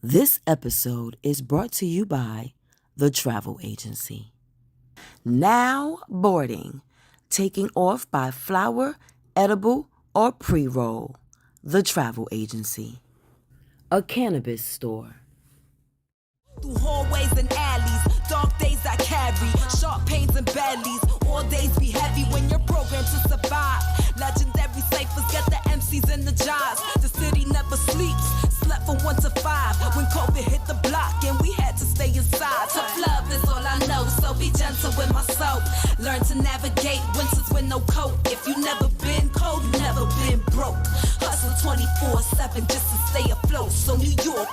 This episode is brought to you by the travel agency. Now boarding, taking off by flower, edible, or pre-roll. The travel agency. A cannabis store. Through hallways and alleys, dark days I carry, sharp pains and bellies. All days be heavy when you're programmed to survive. Legendary ciphers get the MCs in the jars. The city never sleeps, slept from 1 to 5. When COVID hit the block and we had to stay inside. Tough love is all I know, so be gentle with my soul. Learn to navigate winters with no coat. If you never been cold, you never been broke. Hustle 24/7 just to stay afloat. So New York,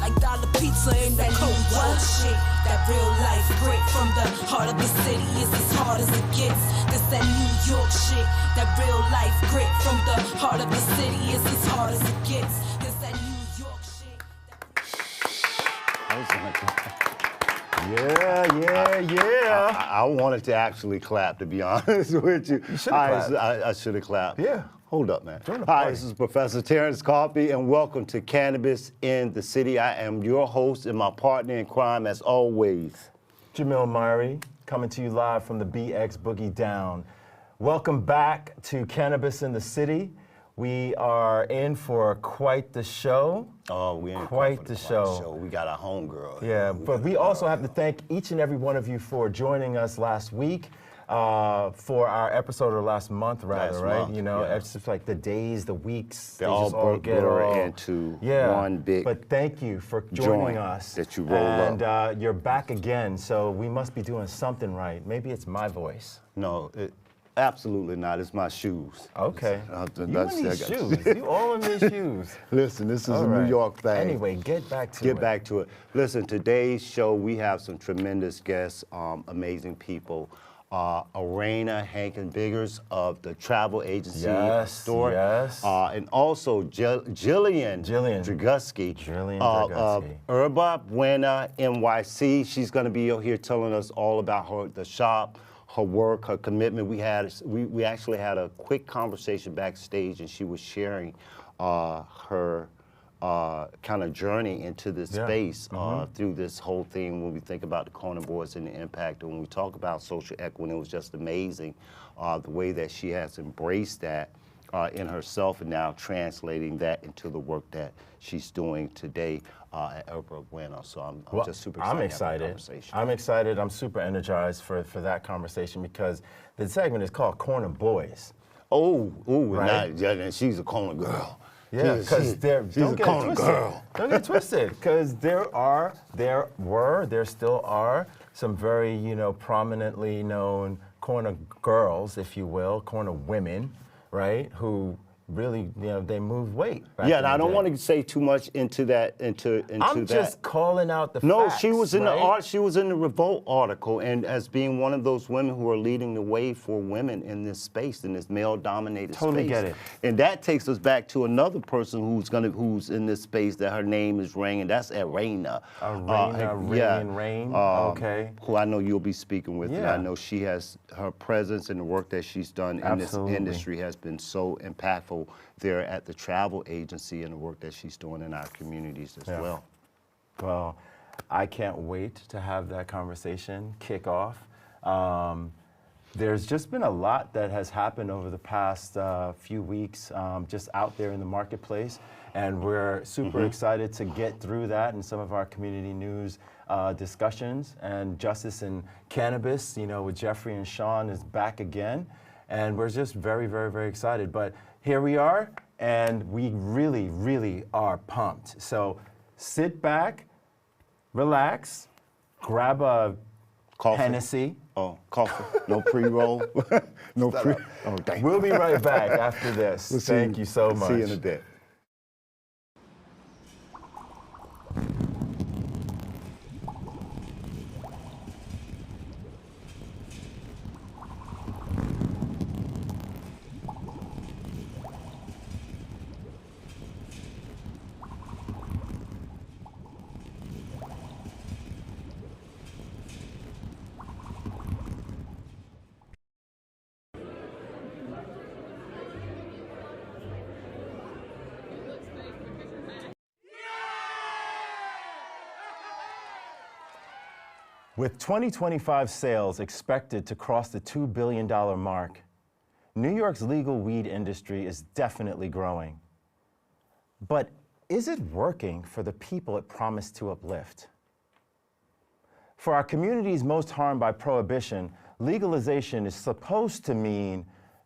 like dollar pizza in the cold world shit. That real life grit from the heart of the city is as hard as it gets. This that New York shit. That real life grit from the heart of the city is as hard as it gets. This that New York shit. Yeah. I wanted to actually clap, to be honest with you. You should have clapped. I should have clapped. Yeah. Hold up, man. Join the Hi, party. this is Professor Terrence Coffey, and welcome to Cannabis in the City. I am your host and my partner in crime, as always. Jamil Myrie, coming to you live from the BX Boogie Down. Welcome back to Cannabis in the City. We are in for quite the show. Oh, we in Quite the show. We got our homegirl. Yeah, but we also have to thank each and every one of you for joining us last week. For our episode, or last month rather, Last right? month, You know, yeah. it's just like the days, the weeks. They all just blur into one big But thank you for joining joint us. that you roll up. And you're back again, so we must be doing something right. Maybe it's my voice. No, absolutely not. It's my shoes. Okay. You in That's- these shoes. You all in these shoes. Listen, this is All a right. New York thing. Anyway, get back to it. Get back to it. Listen, today's show, we have some tremendous guests, amazing people. Arana Hankin-Biggers of the travel agency store. Yes. And also Jillian Dragusky Jillian of Dragusky. Herba Buena NYC. She's going to be here telling us all about the shop, her work, her commitment. We actually had a quick conversation backstage, and she was sharing her kind of journey into this space through this whole thing. When we think about the corner boards and the impact, and when we talk about social equity, it was just amazing the way that she has embraced that in herself, and now translating that into the work that she's doing today at Herba Buena. So I'm just super excited. I'm excited. I'm excited. I'm super energized for that conversation because the segment is called Corner Boys. Right? She's a corner girl. Yeah, because she's don't a get corner it twisted. girl. Don't get twisted, because there still are some very, prominently known corner girls, if you will, corner women, right, who really, they move weight. Yeah, and I don't want to say too much into that. I'm just calling out the facts, she was in right? the art. She was in the Revolt article, and as being one of those women who are leading the way for women in this space, in this male-dominated space. Totally get it. And that takes us back to another person who's in this space that her name is ringing. That's Arana. Rain. Okay. Who I know you'll be speaking with, and Yeah. I know she has her presence and the work that she's done in Absolutely. this industry has been so impactful there at the travel agency, and the work that she's doing in our communities as well. Well, I can't wait to have that conversation kick off. There's just been a lot that has happened over the past few weeks just out there in the marketplace, and we're super excited to get through that and some of our community news discussions. And Justice in Cannabis, with Jeffrey and Sean is back again, and we're just very, very, very excited. But here we are, and we really, really are pumped. So sit back, relax, grab a Coffee. Hennessy. Oh, coffee. No pre-roll. No pre. Oh, dang. We'll be right back after this. We'll see Thank you so much. See you in a bit. With 2025 sales expected to cross the $2 billion mark, New York's legal weed industry is definitely growing. But is it working for the people it promised to uplift? For our communities most harmed by prohibition, legalization is supposed to mean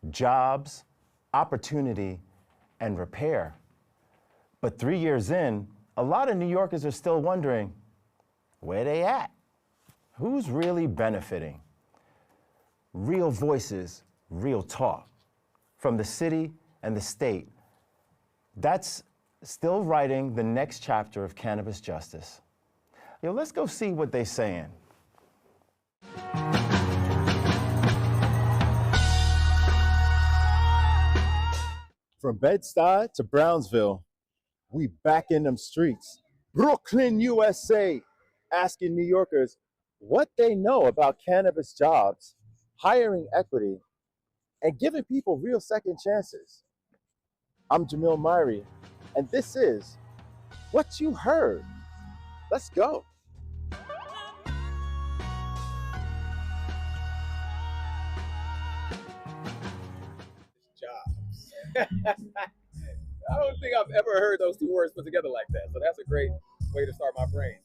jobs, opportunity, and repair. But 3 years in, a lot of New Yorkers are still wondering, where they at? Who's really benefiting? Real voices, real talk. From the city and the state. That's still writing the next chapter of cannabis justice. Yo, let's go see what they're saying. From Bed-Stuy to Brownsville, we back in them streets. Brooklyn, USA, asking New Yorkers what they know about cannabis jobs, hiring equity, and giving people real second chances. I'm Jamil Myrie, and this is What You Heard. Let's go. Jobs. I don't think I've ever heard those two words put together like that. So that's a great way to start my brain.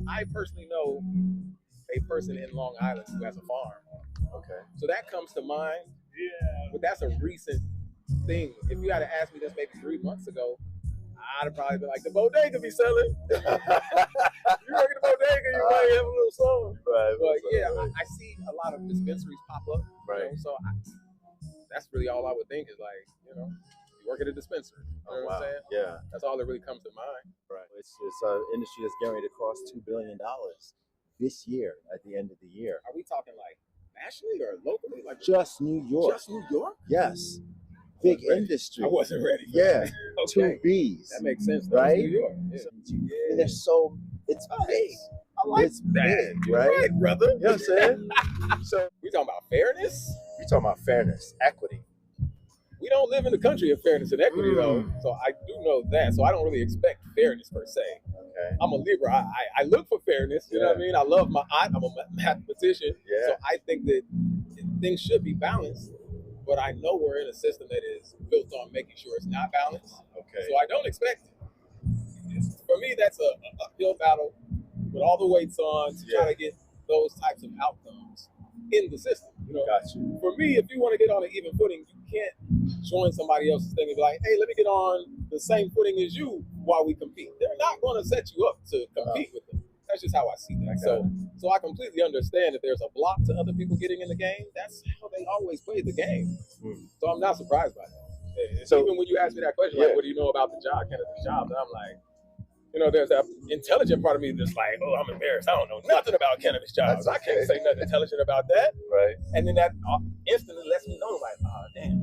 I personally know a person in Long Island who has a farm. Okay. So that comes to mind. Yeah. But that's a recent thing. If you had to ask me this maybe 3 months ago, I'd have probably been like, the bodega be selling. You work at the bodega, you might have a little song. Right. But yeah, I see a lot of dispensaries pop up. Right. You know, so that's really all I would think is like, you know, you work at a dispensary. You know what I'm saying? Yeah. That's all that really comes to mind. Right. It's an industry that's getting ready to cross $2 billion this year at the end of the year. Are we talking like nationally or locally? Like just New York. Just New York? Yes. Big industry. I wasn't ready. Yeah. Okay. 2 B's. That makes sense. Right? New York. Yeah. And they're so, it's big. I like it's that. Big, You're right, brother. You know what I'm saying? So we talking about fairness? We talking about fairness, equity. We don't live in the country of fairness and equity, though. So I do know that. So I don't really expect fairness per se. Okay. I'm a Libra. I look for fairness. You know what I mean? I love I'm a mathematician. Yeah. So I think that things should be balanced. But I know we're in a system that is built on making sure it's not balanced. Okay. So I don't expect it. For me, that's a uphill battle with all the weights on to try to get those types of outcomes in the system. You know, for me, if you want to get on an even footing, you can't join somebody else's thing and be like, hey, let me get on the same footing as you while we compete. They're not going to set you up to compete with them. That's just how I see that. So I completely understand that there's a block to other people getting in the game. That's how they always play the game. So I'm not surprised by that. So even when you ask me that question, like, what do you know about the job, cannabis jobs? And I'm like, you know, there's that intelligent part of me that's like, oh, I'm embarrassed. I don't know nothing about cannabis jobs. I can't say nothing intelligent about that. Right. And then that instantly lets me know, like, oh, damn,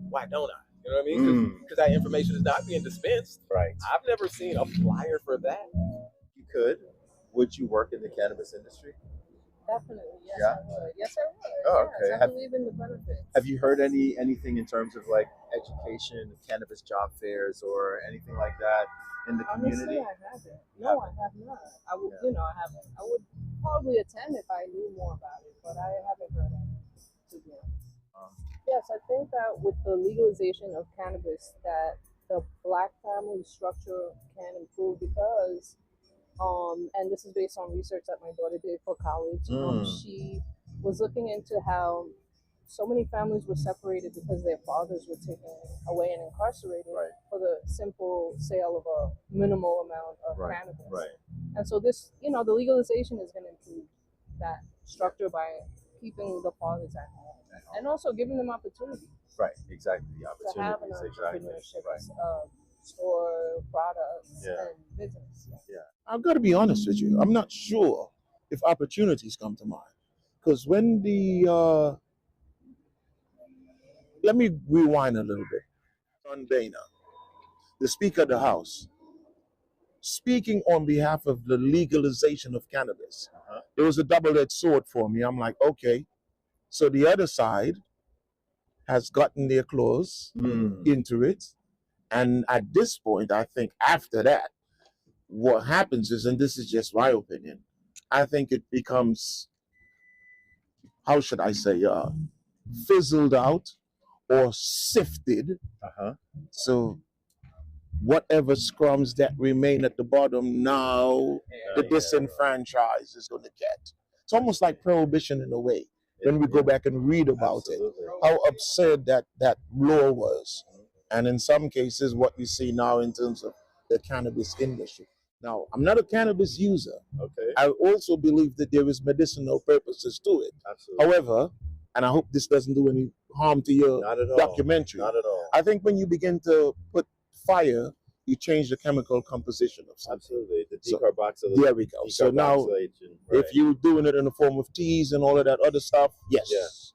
why don't I? You know what I mean? Because that information is not being dispensed. Right. I've never seen a flyer for that. You could. Would you work in the cannabis industry? Definitely, yes, I would. Yes, I would. Oh, okay. Yes, I believe in the benefits. Have you heard anything in terms of like education, cannabis job fairs, or anything like that in the community? Honestly, I haven't. No, I have not. I would, I haven't. I would probably attend if I knew more about it, but I haven't heard of it, to be honest. Yes, I think that with the legalization of cannabis, that the Black family structure can improve because. And this is based on research that my daughter did for college. She was looking into how so many families were separated because their fathers were taken away and incarcerated for the simple sale of a minimal amount of cannabis. Right. And so this, the legalization is going to improve that structure by keeping the fathers at home and also giving them opportunities. Right, exactly. The opportunities. To have an entrepreneurship. Store products and business. Yeah, I've got to be honest with you. I'm not sure if opportunities come to mind, because when let me rewind a little bit. John Boehner, the Speaker of the House, speaking on behalf of the legalization of cannabis, it was a double-edged sword for me. I'm like, okay, so the other side has gotten their claws into it. And at this point, I think after that, what happens is, and this is just my opinion, I think it becomes, how should I say, fizzled out or sifted. So whatever scrums that remain at the bottom now, the disenfranchised is going to get. It's almost like prohibition in a way. When we go back and read about it, how absurd that law was. And in some cases, what we see now in terms of the cannabis industry. Now, I'm not a cannabis user. Okay. I also believe that there is medicinal purposes to it. Absolutely. However, and I hope this doesn't do any harm to your Not at all. documentary. Not at all. I think when you begin to put fire, you change the chemical composition of something. Absolutely. The So, decarboxylation. there we go. So now, if you're doing it in the form of teas and all of that other stuff, yes.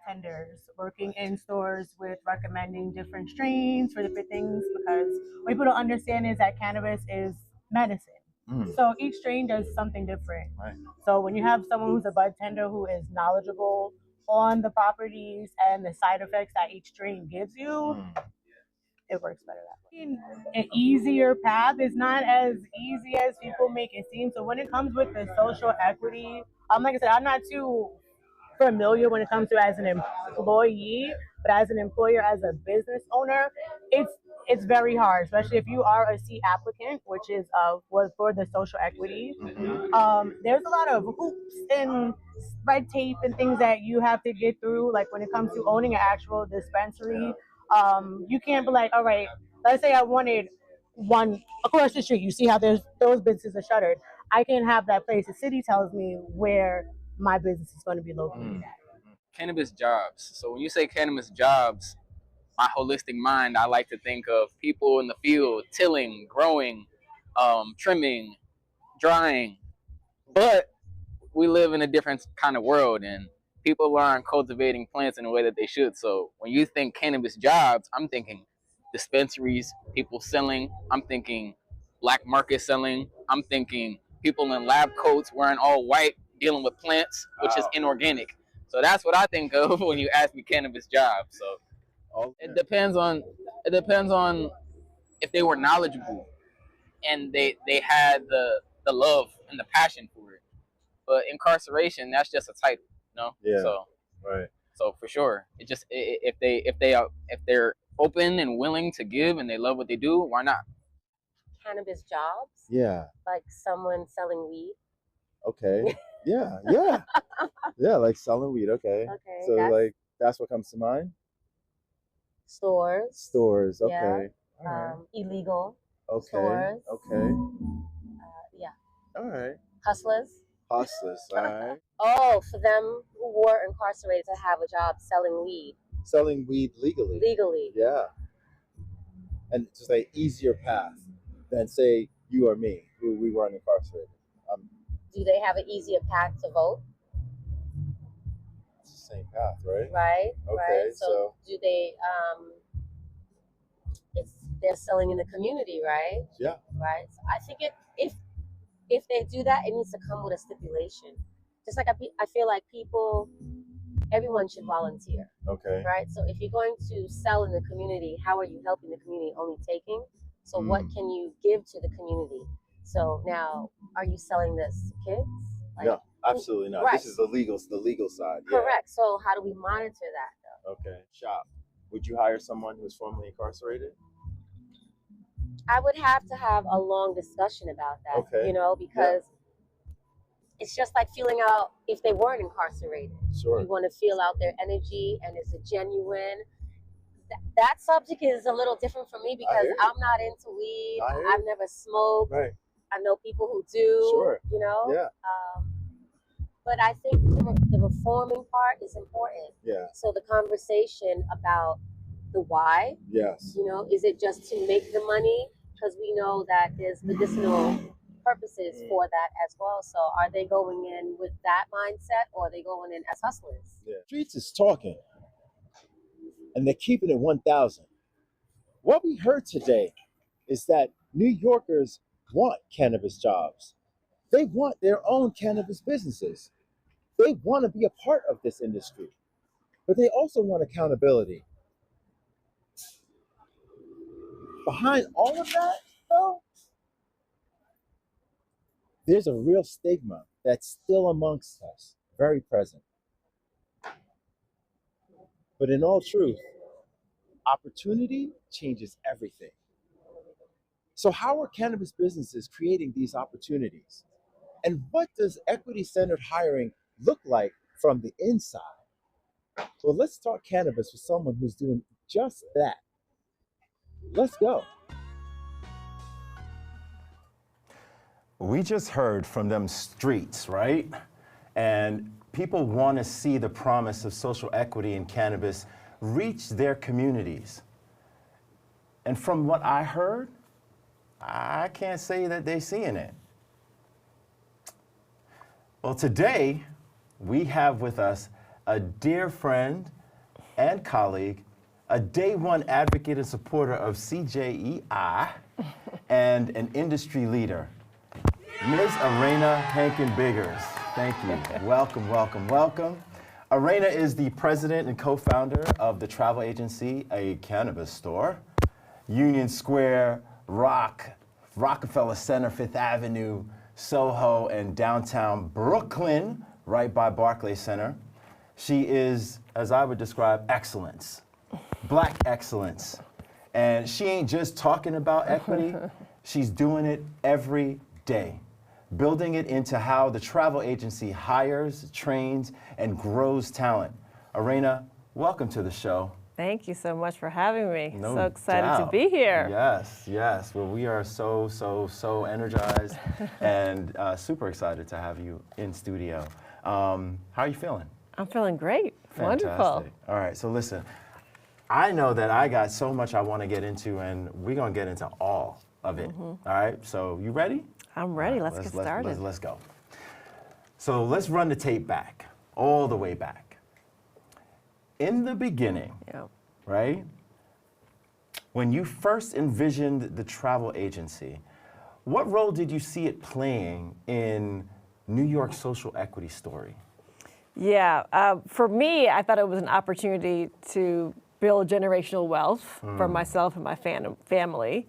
Tenders working in stores with recommending different strains for different things, because what people don't understand is that cannabis is medicine. So each strain does something different. Right. So when you have someone who's a bud tender who is knowledgeable on the properties and the side effects that each strain gives you, it works better that way. An easier path is not as easy as people make it seem. So when it comes with the social equity, like I said, I'm not too familiar when it comes to as an employee, but as an employer, as a business owner, it's very hard, especially if you are a C applicant, which is was for the social equity. There's a lot of hoops and red tape and things that you have to get through. Like when it comes to owning an actual dispensary, you can't be like, all right, let's say I wanted one across the street. You see how those businesses are shuttered. I can have that place. The city tells me where my business is going to be located at. Cannabis jobs. So when you say cannabis jobs, my holistic mind, I like to think of people in the field tilling, growing, trimming, drying. But we live in a different kind of world, and people aren't cultivating plants in the way that they should. So when you think cannabis jobs, I'm thinking dispensaries, people selling. I'm thinking black market selling. I'm thinking people in lab coats wearing all white, dealing with plants, which is inorganic. So that's what I think of when you ask me cannabis jobs. So it depends on if they were knowledgeable and they had the love and the passion for it. But incarceration, that's just a title, you know? Yeah. So Right. so for sure, it just if they're open and willing to give and they love what they do, why not? Cannabis jobs, Yeah. like someone selling weed. Okay. Yeah. Yeah, like selling weed. Okay. Okay, So that's- that's what comes to mind. Stores. Stores. Okay. Yeah. All right. Illegal. Okay. Stores. Okay. Yeah. All right. Hustlers. Hustlers. All right. Oh, for them who were incarcerated to have a job selling weed Selling weed legally. legally. Yeah. And just an easier path than say you or me, who we weren't incarcerated. Do they have an easier path to vote? It's the same path, right? Right. Okay, Right. So do they? They're selling in the community, right? Yeah. Right. So I think if they do that, it needs to come with a stipulation. Just like I feel like everyone should volunteer. Okay. Right. So if you're going to sell in the community, how are you helping the community? Only taking. So what can you give to the community? So now, are you selling this to kids? Like, No, absolutely not. Right. This is the legal side. Yeah. correct. So how do we monitor that though? Okay. Shop. Would you hire someone who's formerly incarcerated? I would have to have a long discussion about that. Okay. You know, because it's just like feeling out if they weren't incarcerated. Sure. You want to feel out their energy, and is it genuine? That subject is a little different for me because hear you. I'm not into weed. I hear you. I've never smoked. Right. I know people who do. Sure. You know. Yeah. But I think the reforming part is important. Yeah. So the conversation about the why. Yes. You know, is it just to make the money? Because we know that there's medicinal purposes for that as well. So are they going in with that mindset, or are they going in as hustlers? Yeah. Streets is talking, and they're keeping it 1,000. What we heard today is that New Yorkers want cannabis jobs. They want their own cannabis businesses. They want to be a part of this industry, but they also want accountability. Behind all of that, though, there's a real stigma that's still amongst us, very present. But in all truth, opportunity changes everything. So how are cannabis businesses creating these opportunities? And what does equity-centered hiring look like from the inside? Well, let's talk cannabis with someone who's doing just that. Let's go. We just heard from them streets, right? And people want to see the promise of social equity in cannabis reach their communities. And from what I heard, I can't say that they're seeing it. Well, today, we have with us a dear friend and colleague, a day one advocate and supporter of CJEI, and an industry leader, Ms. Arana Hankin-Biggers. Thank you. Welcome, welcome, welcome. Arana is the president and co-founder of the travel agency, A Cannabis Store, Union Square, Rockefeller Center, Fifth Avenue, Soho, and downtown Brooklyn, right by Barclays Center. She is, as I would describe, excellence, Black excellence. And she ain't just talking about equity, she's doing it every day, building it into how the travel agency hires, trains, and grows talent. Arana, welcome to the show. Thank you so much for having me. No so excited doubt. to be here. Yes, yes. Well, we are so energized and super excited to have you in studio. How are you feeling? I'm feeling great. Fantastic. Wonderful. All right, so listen, I know that I got so much I want to get into, and we're going to get into all of it. All right, so you ready? I'm ready. Right, let's get started. Let's go. So let's run the tape back, all the way back. In the beginning, right, when you first envisioned the travel agency, what role did you see it playing in New York's social equity story? Yeah, for me, I thought it was an opportunity to build generational wealth for myself and my family,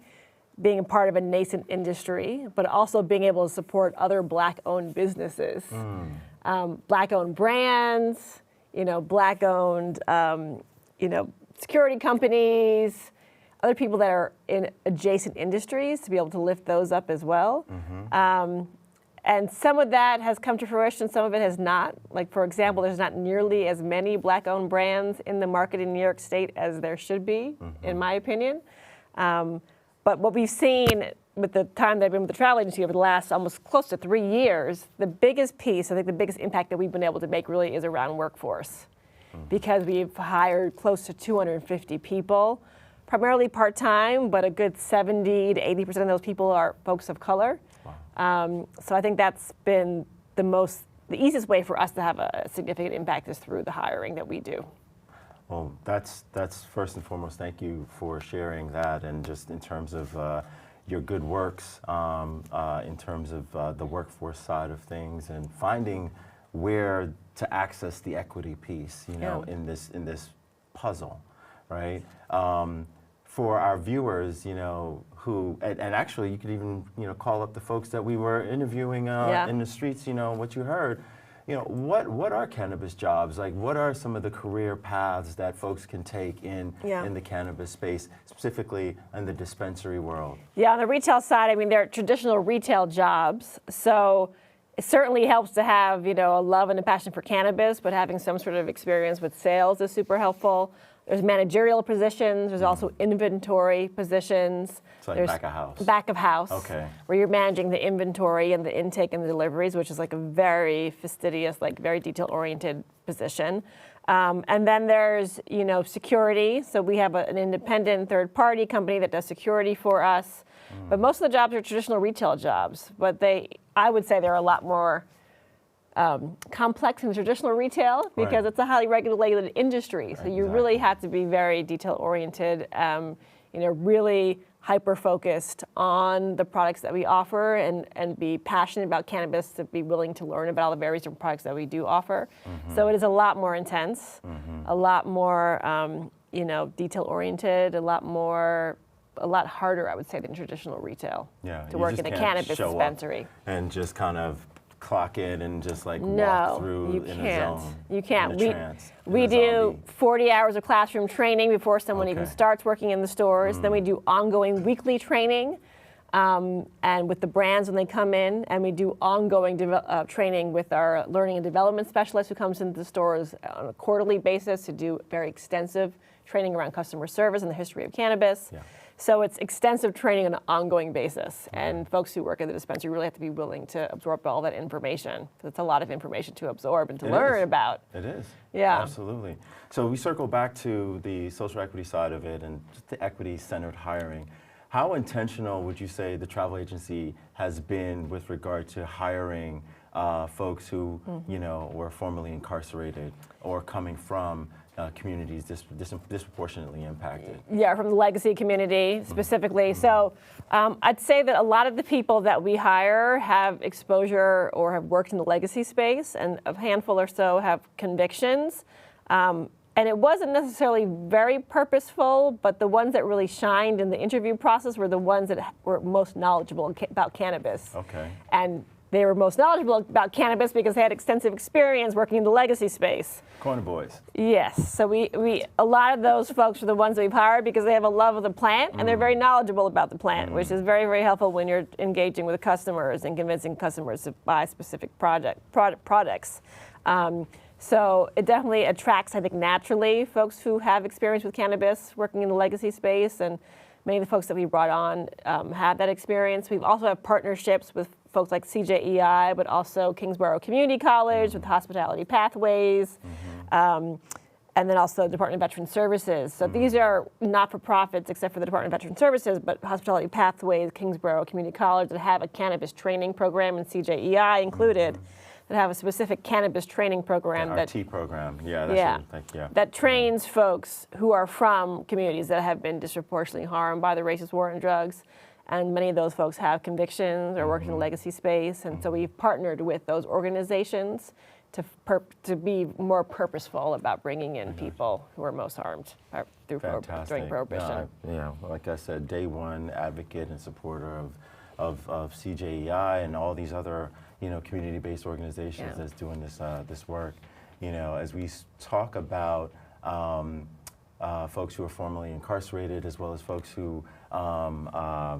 being a part of a nascent industry, but also being able to support other Black-owned businesses, Black-owned brands, Black-owned, security companies, other people that are in adjacent industries to be able to lift those up as well. And some of that has come to fruition, some of it has not. Like, for example, there's not nearly as many Black-owned brands in the market in New York State as there should be, in my opinion. But what we've seen with the time that I've been with the travel agency over the last almost close to 3 years, the biggest piece, I think the biggest impact that we've been able to make really is around workforce. Because we've hired close to 250 people, primarily part-time, but a good 70 to 80% of those people are folks of color. So I think that's been the easiest way for us to have a significant impact is through the hiring that we do. Well, that's first and foremost, thank you for sharing that, and just in terms of your good works, in terms of the workforce side of things, and finding where to access the equity piece, in this puzzle, right? For our viewers, who, and actually you could even, call up the folks that we were interviewing in the streets, what you heard. What are cannabis jobs? Like, what are some of the career paths that folks can take in the cannabis space, specifically in the dispensary world? Yeah, on the retail side, I mean, there are traditional retail jobs. So it certainly helps to have, a love and a passion for cannabis, but having some sort of experience with sales is super helpful. There's managerial positions. There's also inventory positions. It's like there's back of house. Back of house. Okay. Where you're managing the inventory and the intake and the deliveries, which is like a very fastidious, like very detail-oriented position. And then there's, security. So we have an independent third-party company that does security for us. But most of the jobs are traditional retail jobs. But I would say they're a lot more complex in traditional retail because it's a highly regulated industry. So you really have to be very detail-oriented, really hyper-focused on the products that we offer and be passionate about cannabis, to be willing to learn about all the various different products that we do offer. So it is a lot more intense, a lot more, detail-oriented, a lot harder, I would say, than traditional retail to work in a cannabis dispensary. And just kind of clock in and just like No, walk through you in can't. a zone. You can't. In a trance, We in a do zombie. 40 hours of classroom training before someone even Okay. starts working in the stores. Then we do ongoing weekly training, and with the brands when they come in, and we do ongoing training with our learning and development specialist who comes into the stores on a quarterly basis to do very extensive training around customer service and the history of cannabis. Yeah. So it's extensive training on an ongoing basis, and folks who work at the dispensary really have to be willing to absorb all that information. It's a lot of information to absorb and to learn about. It is. Yeah. Absolutely. So we circle back to the social equity side of it and just the equity-centered hiring. How intentional would you say the travel agency has been with regard to hiring folks who, you know, were formerly incarcerated or coming from communities disproportionately impacted? Yeah, from the legacy community specifically. So I'd say that a lot of the people that we hire have exposure or have worked in the legacy space, and a handful or so have convictions. And it wasn't necessarily very purposeful, but the ones that really shined in the interview process were the ones that were most knowledgeable about cannabis. Okay. And they were most knowledgeable about cannabis because they had extensive experience working in the legacy space. Corner boys. Yes, so we a lot of those folks are the ones that we've hired because they have a love of the plant and they're very knowledgeable about the plant, which is very, very helpful when you're engaging with customers and convincing customers to buy specific products. So it definitely attracts, I think, naturally folks who have experience with cannabis working in the legacy space, and many of the folks that we brought on have that experience. We also have partnerships with folks like CJEI, but also Kingsborough Community College with Hospitality Pathways, and then also Department of Veteran Services. So these are not-for-profits except for the Department of Veteran Services, but Hospitality Pathways, Kingsborough Community College that have a cannabis training program, and CJEI included, that have a specific cannabis training program. Our T program, yeah, that's that trains folks who are from communities that have been disproportionately harmed by the racist war on drugs. And many of those folks have convictions or work in the legacy space. And so we've partnered with those organizations to be more purposeful about bringing in people who are most harmed during Prohibition. Yeah, like I said, day one advocate and supporter of CJEI and all these other, you know, community-based organizations that's doing this work. You know, as we talk about folks who are formerly incarcerated, as well as folks who are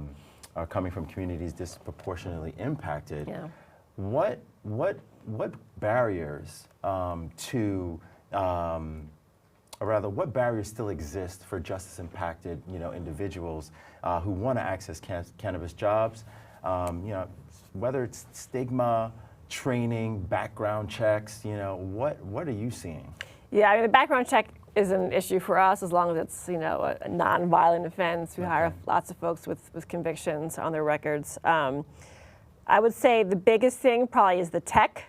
coming from communities disproportionately impacted. Yeah. What barriers what barriers still exist for justice-impacted, you know, individuals who want to access cannabis jobs? You know, whether it's stigma, training, background checks. You know, what are you seeing? Yeah, I mean, the background check is an issue for us as long as it's, you know, a non-violent offense. We hire lots of folks with convictions on their records. I would say the biggest thing probably is the tech.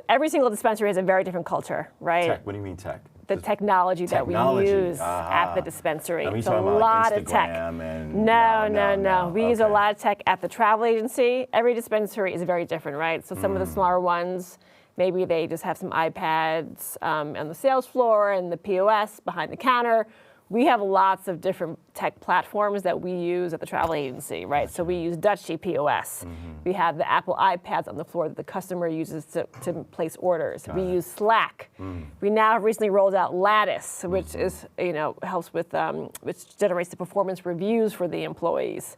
Every single dispensary has a very different culture, right? Tech, what do you mean tech? The technology that we use at the dispensary. It's a lot of tech. No. We use a lot of tech at the travel agency. Every dispensary is very different, right? So some of the smaller ones, maybe they just have some iPads on the sales floor and the POS behind the counter. We have lots of different tech platforms that we use at the travel agency, right? So we use Dutchie POS. We have the Apple iPads on the floor that the customer uses to place orders. We use Slack. We now have recently rolled out Lattice, which is, you know, helps with, which generates the performance reviews for the employees.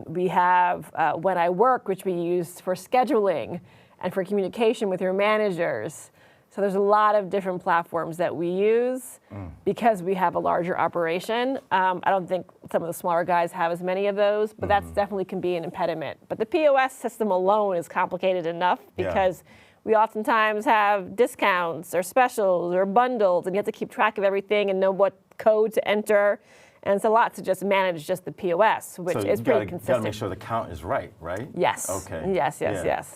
We have When I Work, which we use for scheduling and for communication with your managers. So there's a lot of different platforms that we use because we have a larger operation. I don't think some of the smaller guys have as many of those, but that's definitely can be an impediment. But the POS system alone is complicated enough because we oftentimes have discounts or specials or bundles, and you have to keep track of everything and know what code to enter. And it's a lot to just manage just the POS, which is pretty consistent. You got to make sure the count is right? Yes. Okay. Yes.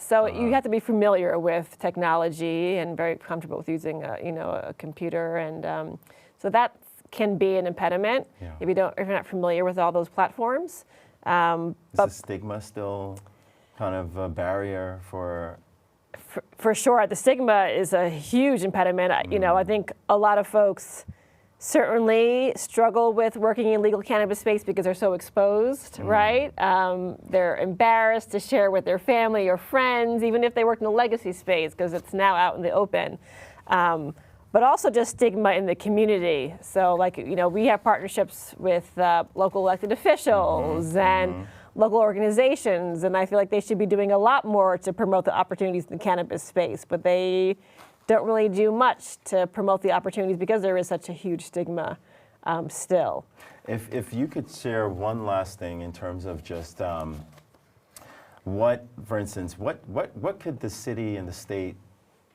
So you have to be familiar with technology and very comfortable with using, a computer, and so that can be an impediment if you're not familiar with all those platforms. Is the stigma still kind of a barrier for? For sure, the stigma is a huge impediment. You know, I think a lot of folks certainly struggle with working in legal cannabis space because they're so exposed, right? They're embarrassed to share with their family or friends, even if they work in the legacy space, because it's now out in the open. But also just stigma in the community. So like, you know, we have partnerships with local elected officials and local organizations, and I feel like they should be doing a lot more to promote the opportunities in the cannabis space, but they don't really do much to promote the opportunities because there is such a huge stigma still. If you could share one last thing in terms of just what, for instance, what could the city and the state,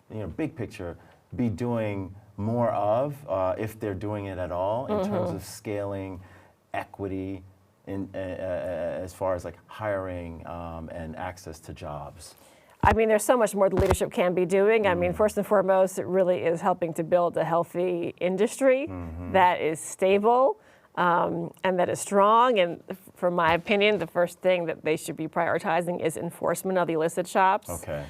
you know, big picture, be doing more of, if they're doing it at all, in terms of scaling equity in, as far as like hiring and access to jobs? I mean, there's so much more the leadership can be doing. I mean, first and foremost, it really is helping to build a healthy industry that is stable and that is strong. And from my opinion, the first thing that they should be prioritizing is enforcement of the illicit shops. Okay.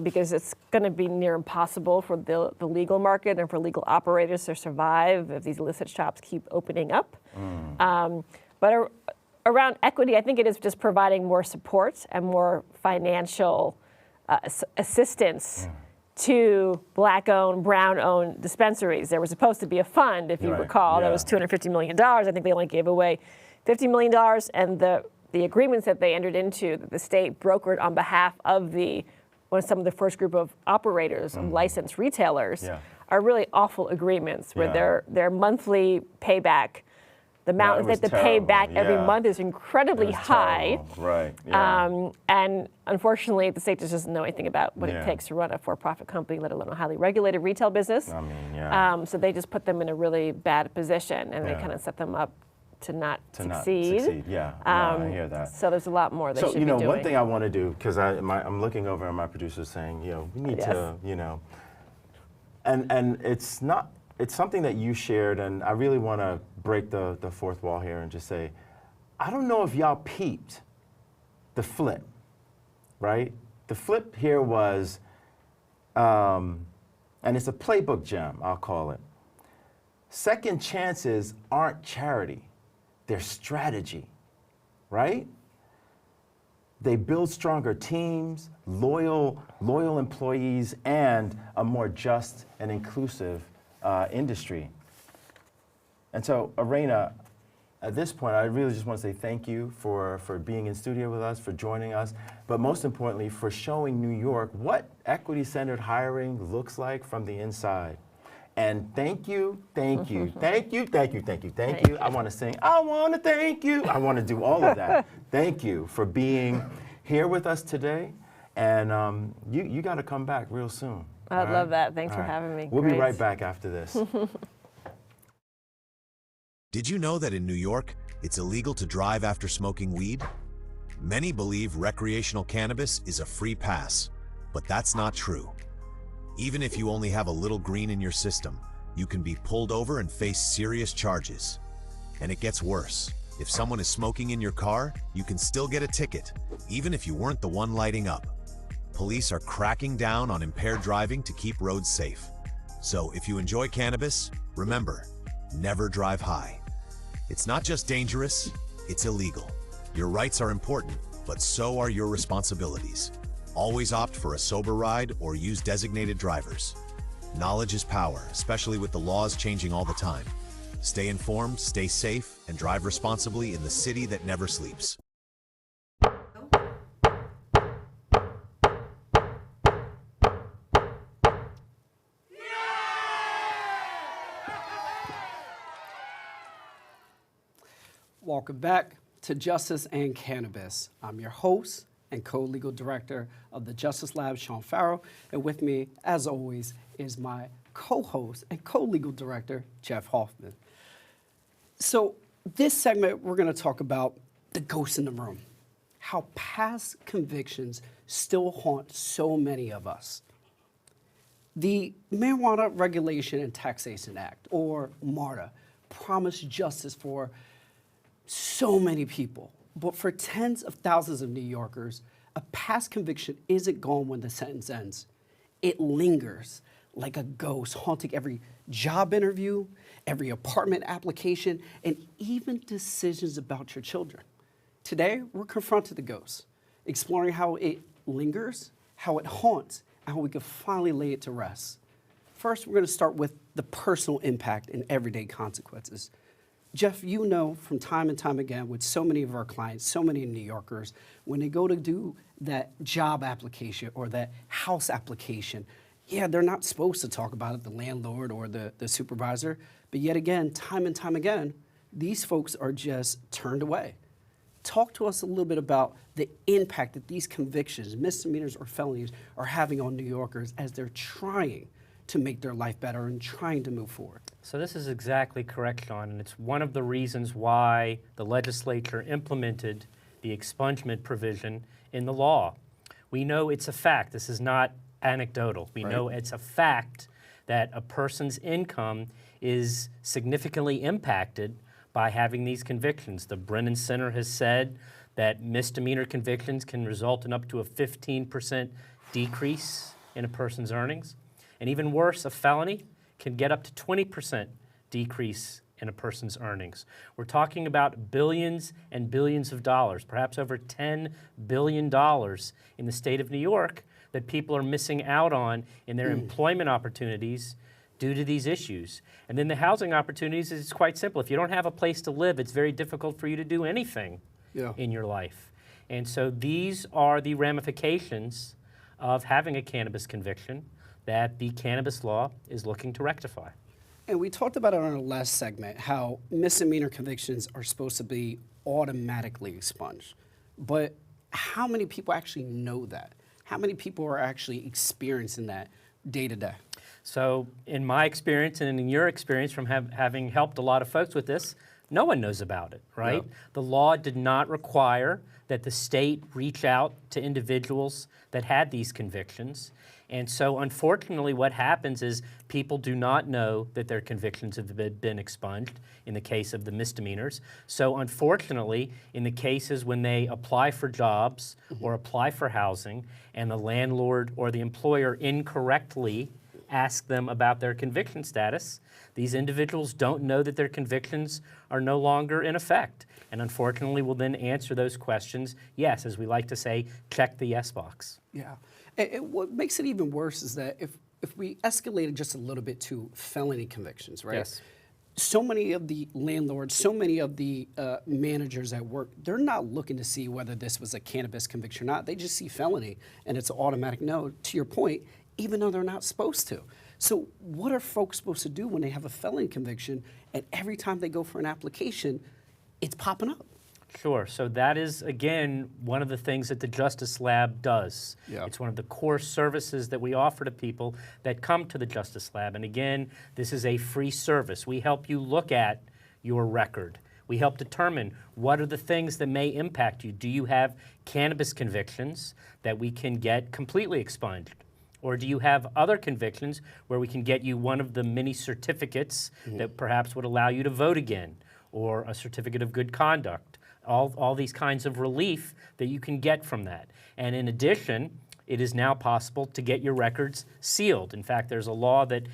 Because it's going to be near impossible for the legal market and for legal operators to survive if these illicit shops keep opening up. But around equity, I think it is just providing more support and more financial assistance to Black-owned, Brown-owned dispensaries. There was supposed to be a fund, if you recall, that was $250 million. I think they only gave away $50 million, and the agreements that they entered into, that the state brokered on behalf of some of the first group of operators, of licensed retailers, are really awful agreements where their monthly payback, the amount that they pay back every month is incredibly high. Right. And unfortunately, the state just doesn't know anything about what it takes to run a for-profit company, let alone a highly regulated retail business. I mean, so they just put them in a really bad position, and they kind of set them up to not succeed. Yeah, I hear that. So there's a lot more they should be doing. So, you know, one thing I want to do, because I'm looking over at my producer saying, you know, we need to, you know, and it's not, it's something that you shared, and I really want to break the fourth wall here and just say, I don't know if y'all peeped the flip, right? The flip here was, and it's a playbook gem, I'll call it. Second chances aren't charity, they're strategy, right? They build stronger teams, loyal employees, and a more just and inclusive industry. And so, Arana, at this point, I really just want to say thank you for being in studio with us, for joining us, but most importantly, for showing New York what equity-centered hiring looks like from the inside. And thank you. I want to sing, I want to thank you. I want to do all of that. Thank you for being here with us today. And you got to come back real soon. I'd love that. Thanks for having me. We'll be right back after this. Did you know that in New York, it's illegal to drive after smoking weed? Many believe recreational cannabis is a free pass, but that's not true. Even if you only have a little green in your system, you can be pulled over and face serious charges. And it gets worse. If someone is smoking in your car, you can still get a ticket, even if you weren't the one lighting up. Police are cracking down on impaired driving to keep roads safe. So if you enjoy cannabis, remember, never drive high. It's not just dangerous, it's illegal. Your rights are important, but so are your responsibilities. Always opt for a sober ride or use designated drivers. Knowledge is power, especially with the laws changing all the time. Stay informed, stay safe, and drive responsibly in the city that never sleeps. Welcome back to Justice and Cannabis. I'm your host and co-legal director of the Justice Lab, Sean Farrell, and with me, as always, is my co-host and co-legal director, Jeff Hoffman. So this segment, we're going to talk about the ghost in the room, how past convictions still haunt so many of us. The Marijuana Regulation and Taxation Act, or MARTA, promised justice for so many people, but for tens of thousands of New Yorkers, a past conviction isn't gone when the sentence ends. It lingers, like a ghost, haunting every job interview, every apartment application, and even decisions about your children. Today, we're confronted the ghost, exploring how it lingers, how it haunts, and how we can finally lay it to rest. First, we're going to start with the personal impact and everyday consequences. Jeff, you know from time and time again with so many of our clients, so many New Yorkers, when they go to do that job application or that house application, yeah, they're not supposed to talk about it, the landlord or the supervisor, but yet again, time and time again, these folks are just turned away. Talk to us a little bit about the impact that these convictions, misdemeanors or felonies, are having on New Yorkers as they're trying to make their life better and trying to move forward. So this is exactly correct, Sean, and it's one of the reasons why the legislature implemented the expungement provision in the law. We know it's a fact. This is not anecdotal. We know it's a fact that a person's income is significantly impacted by having these convictions. The Brennan Center has said that misdemeanor convictions can result in up to a 15% decrease in a person's earnings. And even worse, a felony can get up to 20% decrease in a person's earnings. We're talking about billions and billions of dollars, perhaps over $10 billion in the state of New York that people are missing out on in their employment opportunities due to these issues. And then the housing opportunities is quite simple. If you don't have a place to live, it's very difficult for you to do anything in your life. And so these are the ramifications of having a cannabis conviction that the cannabis law is looking to rectify. And we talked about it on our last segment, how misdemeanor convictions are supposed to be automatically expunged. But how many people actually know that? How many people are actually experiencing that day to day? So in my experience and in your experience from having helped a lot of folks with this, no one knows about it, right? Yeah. The law did not require that the state reach out to individuals that had these convictions. And so unfortunately what happens is people do not know that their convictions have been expunged in the case of the misdemeanors. So unfortunately, in the cases when they apply for jobs or apply for housing and the landlord or the employer incorrectly ask them about their conviction status, these individuals don't know that their convictions are no longer in effect. And unfortunately will then answer those questions, yes, as we like to say, check the yes box. Yeah. And what makes it even worse is that if we escalated just a little bit to felony convictions, right? Yes. So many of the landlords, so many of the managers at work, they're not looking to see whether this was a cannabis conviction or not. They just see felony, and it's an automatic no, to your point, even though they're not supposed to. So what are folks supposed to do when they have a felony conviction, and every time they go for an application, it's popping up? Sure. So that is, again, one of the things that the Justice Lab does. Yeah. It's one of the core services that we offer to people that come to the Justice Lab. And again, this is a free service. We help you look at your record. We help determine what are the things that may impact you. Do you have cannabis convictions that we can get completely expunged? Or do you have other convictions where we can get you one of the many certificates that perhaps would allow you to vote again, or a certificate of good conduct? All these kinds of relief that you can get from that. And in addition, it is now possible to get your records sealed. In fact, there's a law that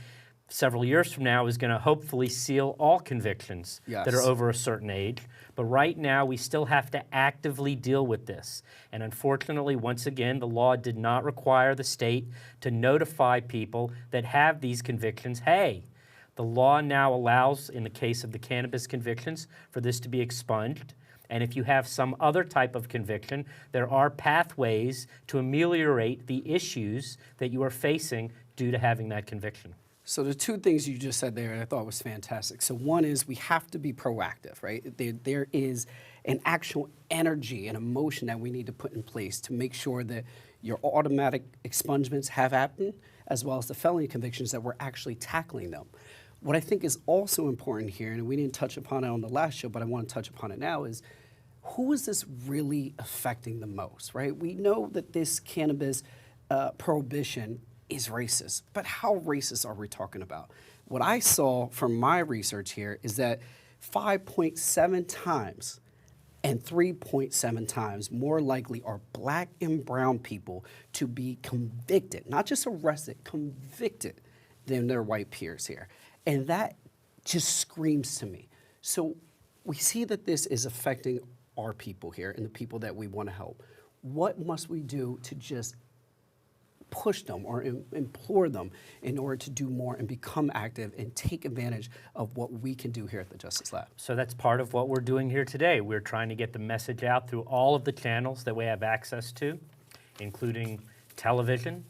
several years from now is going to hopefully seal all convictions that are over a certain age. But right now, we still have to actively deal with this. And unfortunately, once again, the law did not require the state to notify people that have these convictions, hey, the law now allows, in the case of the cannabis convictions, for this to be expunged. And if you have some other type of conviction, there are pathways to ameliorate the issues that you are facing due to having that conviction. So the two things you just said there I thought was fantastic. So one is we have to be proactive, right? There is an actual energy and emotion that we need to put in place to make sure that your automatic expungements have happened, as well as the felony convictions, that we're actually tackling them. What I think is also important here, and we didn't touch upon it on the last show, but I want to touch upon it now, is who is this really affecting the most, right? We know that this cannabis prohibition is racist, but how racist are we talking about? What I saw from my research here is that 5.7 times and 3.7 times more likely are black and brown people to be convicted, not just arrested, convicted than their white peers here. And that just screams to me. So we see that this is affecting our people here and the people that we want to help. What must we do to just push them or implore them in order to do more and become active and take advantage of what we can do here at the Justice Lab? So that's part of what we're doing here today. We're trying to get the message out through all of the channels that we have access to, including television,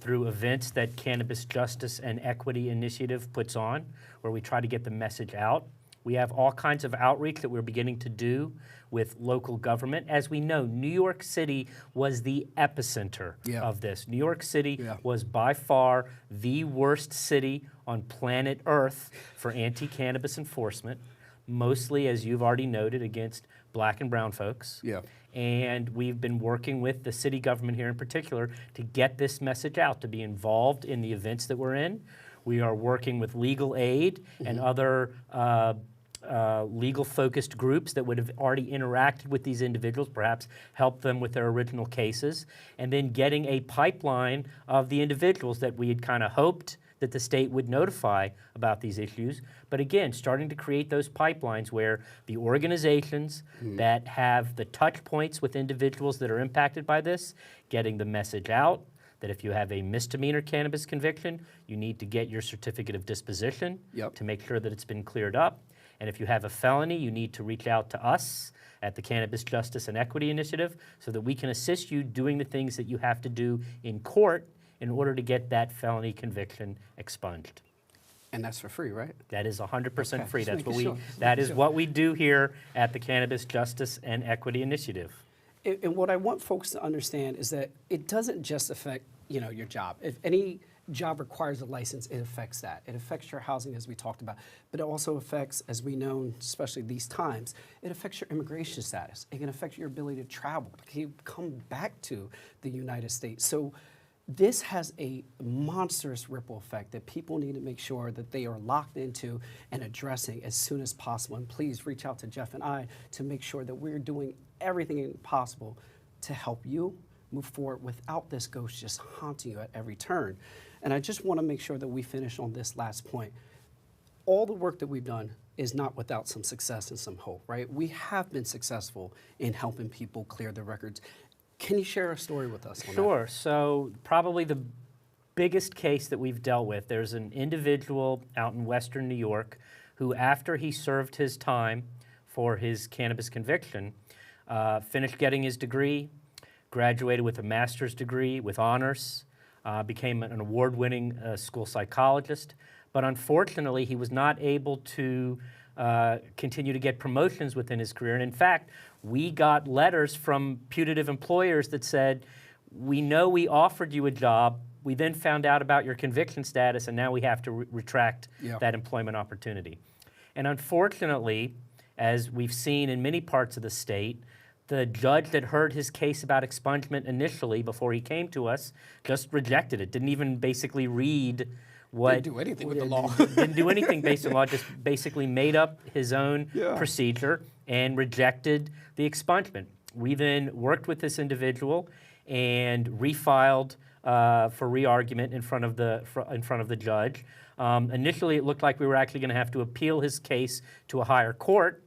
through events that Cannabis Justice and Equity Initiative puts on, where we try to get the message out. We have all kinds of outreach that we're beginning to do with local government. As we know, New York City was the epicenter of this. New York City was by far the worst city on planet Earth for anti-cannabis enforcement, mostly, as you've already noted, against black and brown folks. And we've been working with the city government here in particular to get this message out, to be involved in the events that we're in. We are working with legal aid and other legal-focused groups that would have already interacted with these individuals, perhaps helped them with their original cases, and then getting a pipeline of the individuals that we had kind of hoped that the state would notify about these issues. But again, starting to create those pipelines where the organizations that have the touch points with individuals that are impacted by this, getting the message out that if you have a misdemeanor cannabis conviction, you need to get your certificate of disposition to make sure that it's been cleared up. And if you have a felony, you need to reach out to us at the Cannabis Justice and Equity Initiative so that we can assist you doing the things that you have to do in court in order to get that felony conviction expunged. And that's for free, right? That is 100% free. That's what we. Sure. That is what we do here at the Cannabis Justice and Equity Initiative. And what I want folks to understand is that it doesn't just affect, you know, your job. If any job requires a license, it affects that. It affects your housing, as we talked about, but it also affects, as we know, especially these times, it affects your immigration status. It can affect your ability to travel, to come back to the United States. So this has a monstrous ripple effect that people need to make sure that they are locked into and addressing as soon as possible. And please reach out to Jeff and I to make sure that we're doing everything possible to help you move forward without this ghost just haunting you at every turn. And I just want to make sure that we finish on this last point. All the work that we've done is not without some success and some hope, right? We have been successful in helping people clear their records. Can you share a story with us on that? Sure. So probably the biggest case that we've dealt with, there's an individual out in Western New York who, after he served his time for his cannabis conviction, finished getting his degree, graduated with a master's degree with honors, became an award-winning school psychologist, but unfortunately he was not able to continue to get promotions within his career. And in fact, we got letters from putative employers that said, we know we offered you a job, we then found out about your conviction status, and now we have to retract that employment opportunity. And unfortunately, as we've seen in many parts of the state, the judge that heard his case about expungement initially before he came to us just rejected it, didn't even basically read what... Didn't do anything with the law. Didn't do anything based on law, just basically made up his own procedure and rejected the expungement. We then worked with this individual and refiled for re-argument in front of the judge. Initially, it looked like we were actually going to have to appeal his case to a higher court,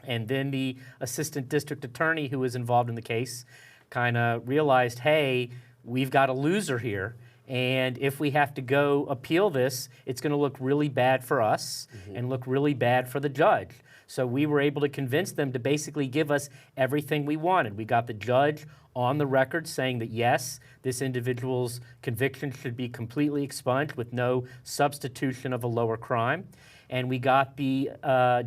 and then the assistant district attorney who was involved in the case kind of realized, hey, we've got a loser here, and if we have to go appeal this, it's going to look really bad for us and look really bad for the judge. So we were able to convince them to basically give us everything we wanted. We got the judge on the record saying that, yes, this individual's conviction should be completely expunged with no substitution of a lower crime. And we got the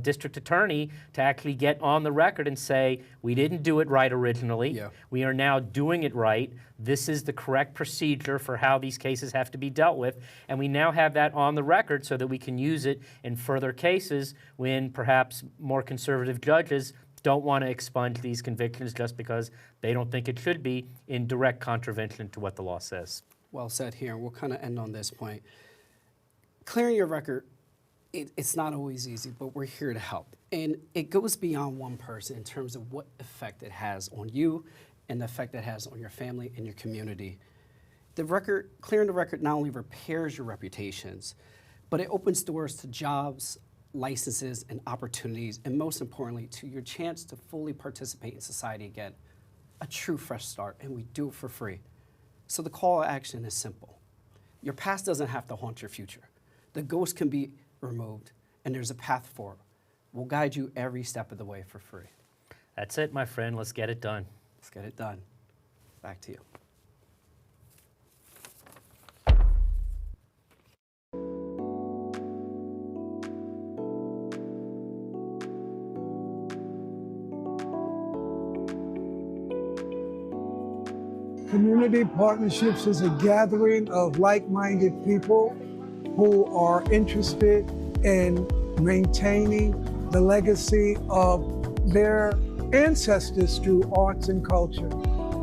district attorney to actually get on the record and say, we didn't do it right originally. We are now doing it right. This is the correct procedure for how these cases have to be dealt with. And we now have that on the record so that we can use it in further cases when perhaps more conservative judges don't want to expunge these convictions just because they don't think it should be in direct contravention to what the law says. Well said here, and we'll kind of end on this point. Clearing your record, it's not always easy, but we're here to help. And it goes beyond one person in terms of what effect it has on you and the effect it has on your family and your community. Clearing the record not only repairs your reputations, but it opens doors to jobs, licenses, and opportunities, and most importantly, to your chance to fully participate in society again. A true fresh start, and we do it for free. So the call to action is simple. Your past doesn't have to haunt your future. The ghost can be removed, and there's a path forward. We'll guide you every step of the way for free. That's it, my friend. Let's get it done. Let's get it done. Back to you. Community partnerships is a gathering of like-minded people who are interested in maintaining the legacy of their ancestors through arts and culture,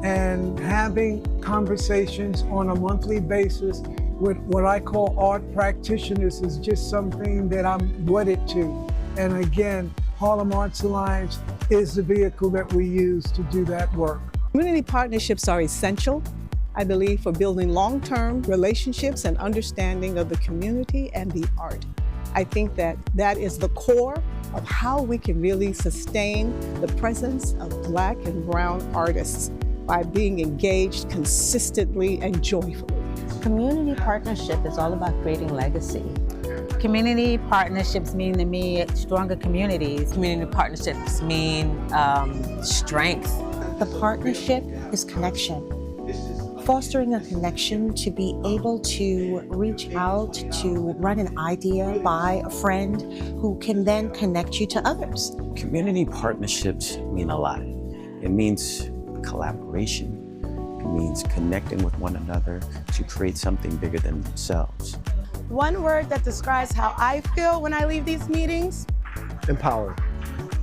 and having conversations on a monthly basis with what I call art practitioners is just something that I'm wedded to. And again, Harlem Arts Alliance is the vehicle that we use to do that work. Community partnerships are essential, I believe, for building long-term relationships and understanding of the community and the art. I think that that is the core of how we can really sustain the presence of Black and brown artists by being engaged consistently and joyfully. Community partnership is all about creating legacy. Community partnerships mean to me stronger communities. Community partnerships mean strength. The partnership is connection. Fostering a connection to be able to reach out, to run an idea by a friend who can then connect you to others. Community partnerships mean a lot. It means collaboration. It means connecting with one another to create something bigger than themselves. One word that describes how I feel when I leave these meetings: Empowered.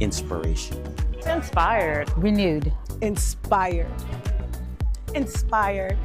Inspiration. Inspired. Renewed. Inspired. Inspired.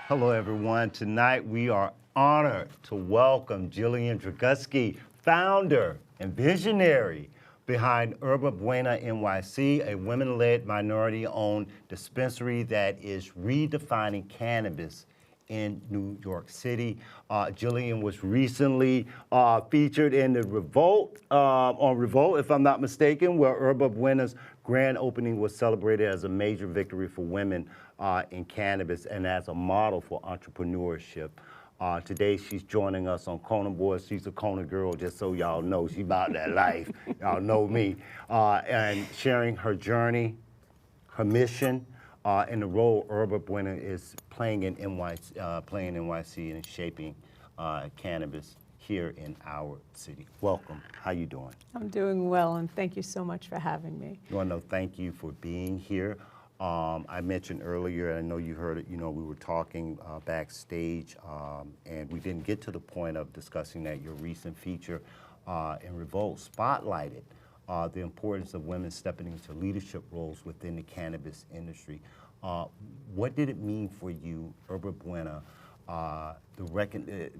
Hello, everyone. Tonight we are honored to welcome Jillian Dragusky, founder and visionary behind Herba Buena NYC, a women-led, minority-owned dispensary that is redefining cannabis in New York City. Jillian was recently featured in the Revolt, on Revolt, if I'm not mistaken, where Herba Buena's grand opening was celebrated as a major victory for women in cannabis and as a model for entrepreneurship. Today she's joining us on Kona Boys. She's a Kona girl, just so y'all know. She's about that life. Y'all know me. And sharing her journey, her mission, and the role Herba Buena is playing in NYC and shaping cannabis here in our city. Welcome. How you doing? I'm doing well, and thank you so much for having me. Well, no, thank you for being here. I mentioned earlier, I know you heard it, we were talking backstage, and we didn't get to the point of discussing that your recent feature in Revolt spotlighted the importance of women stepping into leadership roles within the cannabis industry. What did it mean for you, Herba Buena,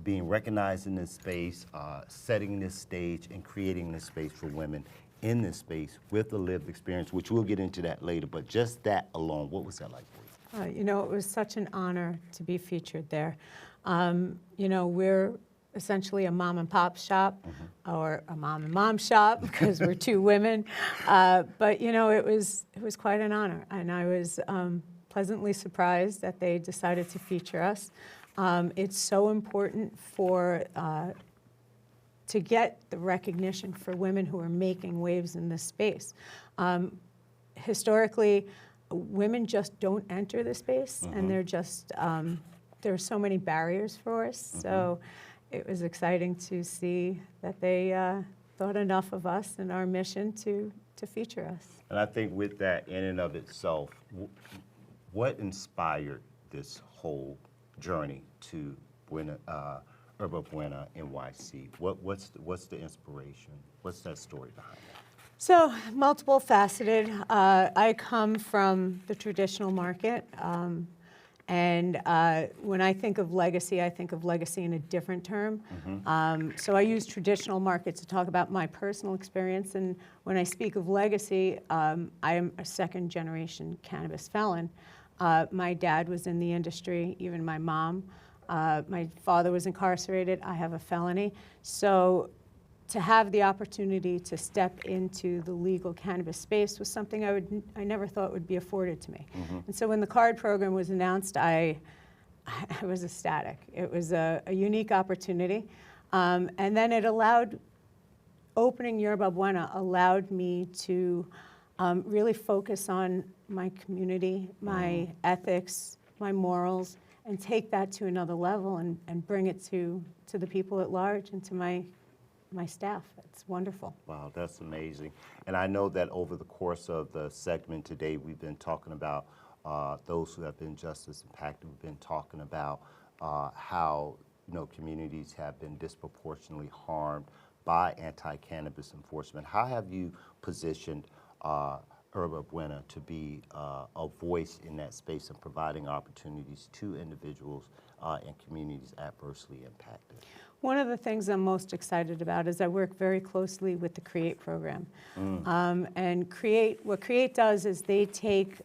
being recognized in this space, setting this stage, and creating this space for women in this space with a lived experience, which we'll get into that later, but just that alone, what was that like for you? It was such an honor to be featured there. We're essentially a mom and pop shop, or a mom and mom shop, because we're two women. But it was quite an honor, and I was pleasantly surprised that they decided to feature us. It's so important to get the recognition for women who are making waves in this space. Historically, women just don't enter the space, and they're just, there are so many barriers for us. So it was exciting to see that they thought enough of us and our mission to feature us. And I think with that in and of itself, what inspired this whole journey to Herba Buena NYC? What's the inspiration? What's that story behind that? So multiple faceted. I come from the traditional market. And when I think of legacy, I think of legacy in a different term. So I use traditional market to talk about my personal experience. And when I speak of legacy, I am a second generation cannabis felon. My dad was in the industry, even my mom. My father was incarcerated. I have a felony. So to have the opportunity to step into the legal cannabis space was something I never thought would be afforded to me. And so when the card program was announced, I was ecstatic. It was a unique opportunity. And then it allowed, opening Yerba Buena allowed me to really focus on my community, my ethics, my morals, and take that to another level and bring it to the people at large and to my staff. It's wonderful. Wow, that's amazing. And I know that over the course of the segment today, we've been talking about those who have been justice impacted. We've been talking about how communities have been disproportionately harmed by anti-cannabis enforcement. How have you positioned Herba Buena to be a voice in that space and providing opportunities to individuals and communities adversely impacted? One of the things I'm most excited about is I work very closely with the CREATE program. And what CREATE does is they take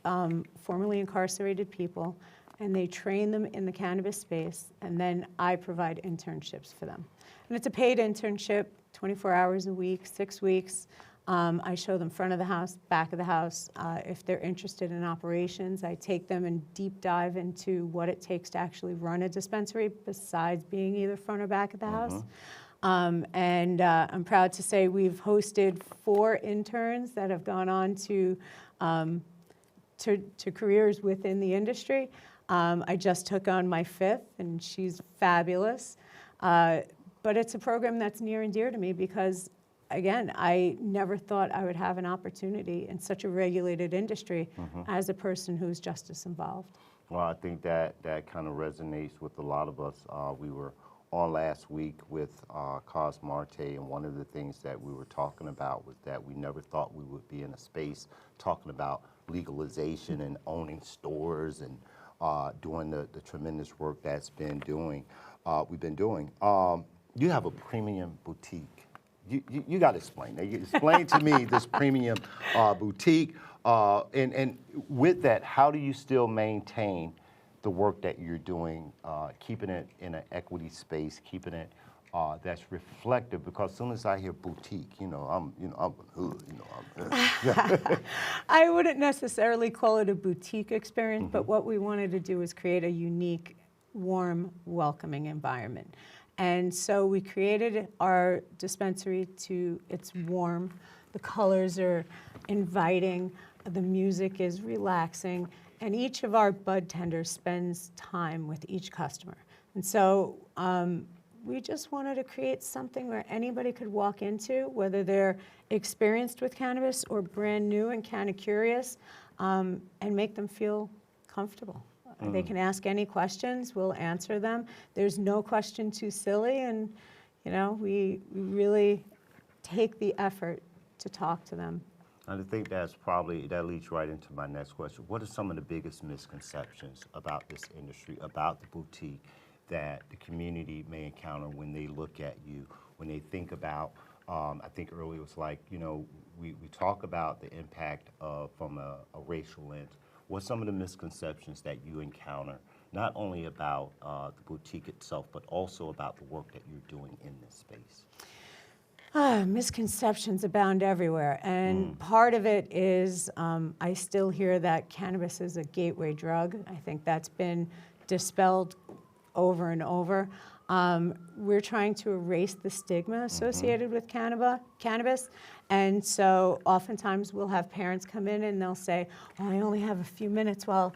formerly incarcerated people and they train them in the cannabis space, and then I provide internships for them. And it's a paid internship, 24 hours a week, 6 weeks. I show them front of the house, back of the house. If they're interested in operations, I take them and deep dive into what it takes to actually run a dispensary besides being either front or back of the house. And I'm proud to say we've hosted 4 interns that have gone on to careers within the industry. I just took on my 5th, and she's fabulous. But it's a program that's near and dear to me because, again, I never thought I would have an opportunity in such a regulated industry as a person who's justice involved. Well, I think that kind of resonates with a lot of us. We were on last week with Cos Marte, and one of the things that we were talking about was that we never thought we would be in a space talking about legalization and owning stores and doing the tremendous work that's been we've been doing. You have a premium boutique. You got to explain. Explain to me this premium boutique, and with that, how do you still maintain the work that you're doing, keeping it in an equity space, keeping it that's reflective? Because as soon as I hear boutique, I'm hood. I wouldn't necessarily call it a boutique experience, but what we wanted to do is create a unique, warm, welcoming environment. And so we created our dispensary it's warm, the colors are inviting, the music is relaxing, and each of our bud tenders spends time with each customer. And so we just wanted to create something where anybody could walk into, whether they're experienced with cannabis or brand new and kind of curious, and make them feel comfortable. They can ask any questions, we'll answer them. There's no question too silly, and we really take the effort to talk to them. I think that leads right into my next question. What are some of the biggest misconceptions about this industry, about the boutique, that the community may encounter when they look at you, when they think about, I think earlier it was like, we talk about the impact from a racial lens. What's some of the misconceptions that you encounter, not only about the boutique itself, but also about the work that you're doing in this space? Misconceptions abound everywhere, and part of it is I still hear that cannabis is a gateway drug. I think that's been dispelled over and over. We're trying to erase the stigma associated with cannabis, and so oftentimes we'll have parents come in and they'll say, "Oh, I only have a few minutes while